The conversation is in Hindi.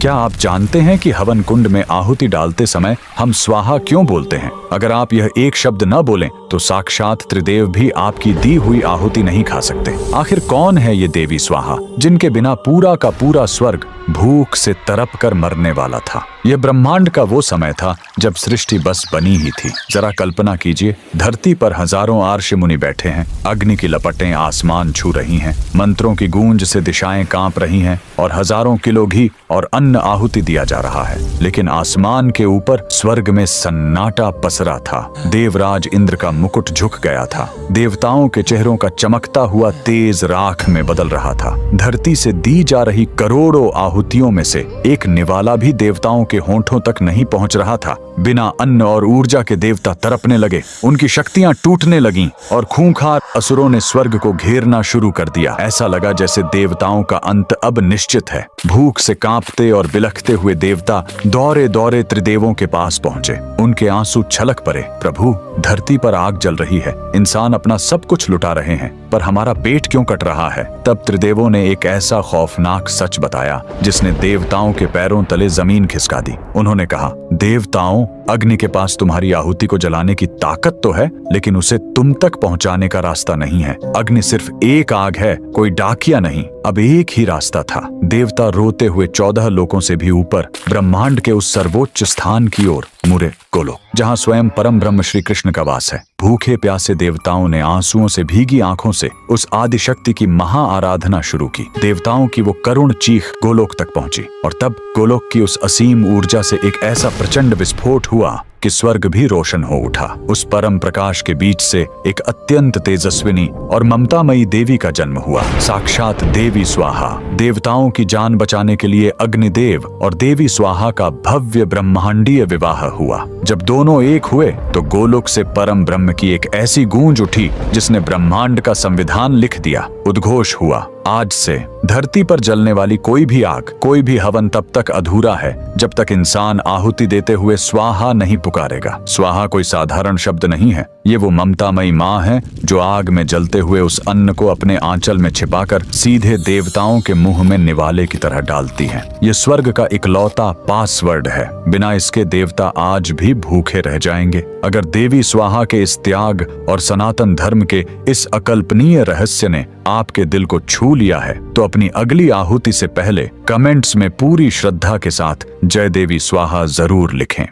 क्या आप जानते हैं कि हवन कुंड में आहुति डालते समय हम स्वाहा क्यों बोलते हैं? अगर आप यह एक शब्द न बोलें तो साक्षात त्रिदेव भी आपकी दी हुई आहुति नहीं खा सकते। आखिर कौन है ये देवी स्वाहा, जिनके बिना पूरा का पूरा स्वर्ग भूख से तड़प कर मरने वाला था? यह ब्रह्मांड का वो समय था जब सृष्टि बस बनी ही थी। जरा कल्पना कीजिए, धरती पर हजारों आर्ष मुनि बैठे हैं, अग्नि की लपटें आसमान छू रही हैं, मंत्रों की गूंज से दिशाएं कांप रही हैं और हजारों किलो घी और अन्न आहुति दिया जा रहा है। लेकिन आसमान के ऊपर स्वर्ग में सन्नाटा पसरा था। देवराज इंद्र का मुकुट झुक गया था। देवताओं के चेहरों का चमकता हुआ तेज राख में बदल रहा था। धरती से दी जा रही करोड़ों आहुतियों में से एक निवाला भी देवताओं के होंठों तक नहीं पहुंच रहा था। बिना अन्न और ऊर्जा के देवता तड़पने लगे, उनकी शक्तियां टूटने लगीं और खूंखार असुरों ने स्वर्ग को घेरना शुरू कर दिया। ऐसा लगा जैसे देवताओं का अंत अब निश्चित है। भूख से कांपते और बिलखते हुए देवता दौड़े दौड़े त्रिदेवों के पास पहुंचे। उनके आंसू छलक पड़े। प्रभु, धरती पर आग जल रही है, इंसान अपना सब कुछ लुटा रहे हैं, पर हमारा पेट क्यों कट रहा है? तब त्रिदेवों ने एक ऐसा खौफनाक सच बताया जिसने देवताओं के पैरों तले जमीन खिसका दी। उन्होंने कहा, देवताओं, अग्नि के पास तुम्हारी आहुति को जलाने की ताकत तो है, लेकिन उसे तुम तक पहुंचाने का रास्ता नहीं है। अग्नि सिर्फ एक आग है, कोई डाकिया नहीं। अब एक ही रास्ता था। देवता रोते हुए 14 लोकों से भी ऊपर ब्रह्मांड के उस सर्वोच्च स्थान की ओर मुड़े, गोलोक, जहाँ स्वयं परम ब्रह्म श्री कृष्ण का वास है। भूखे प्यासे देवताओं ने आंसुओं से भीगी आंखों से उस आदि शक्ति की महा आराधना शुरू की। देवताओं की वो करुण चीख गोलोक तक पहुंची और तब गोलोक की उस असीम ऊर्जा से एक ऐसा प्रचंड विस्फोट हुआ कि स्वर्ग भी रोशन हो उठा। उस परम प्रकाश के बीच से एक अत्यंत तेजस्विनी और ममतामयी देवी का जन्म हुआ। साक्षात देवी स्वाहा। देवताओं की जान बचाने के लिए अग्निदेव और देवी स्वाहा का भव्य ब्रह्मांडीय विवाह हुआ। जब दोनों एक हुए तो गोलोक से परम ब्रह्म की एक ऐसी गूंज उठी जिसने ब्रह्मांड का संविधान लिख दिया। उद्घोष हुआ, आज से धरती पर जलने वाली कोई भी आग, कोई भी हवन तब तक अधूरा है जब तक इंसान आहुति देते हुए स्वाहा नहीं पुकारेगा। स्वाहा कोई साधारण शब्द नहीं है, ये वो ममतामयी माँ है जो आग में जलते हुए उस अन्न को अपने आंचल में छिपाकर सीधे देवताओं के मुंह में निवाले की तरह डालती है। ये स्वर्ग का इकलौता पासवर्ड है। बिना इसके देवता आज भी भूखे रह जाएंगे। अगर देवी स्वाहा के इस त्याग और सनातन धर्म के इस अकल्पनीय रहस्य ने आपके दिल को छू लिया है तो अपनी अगली आहुति से पहले कमेंट्स में पूरी श्रद्धा के साथ जय देवी स्वाहा जरूर लिखें।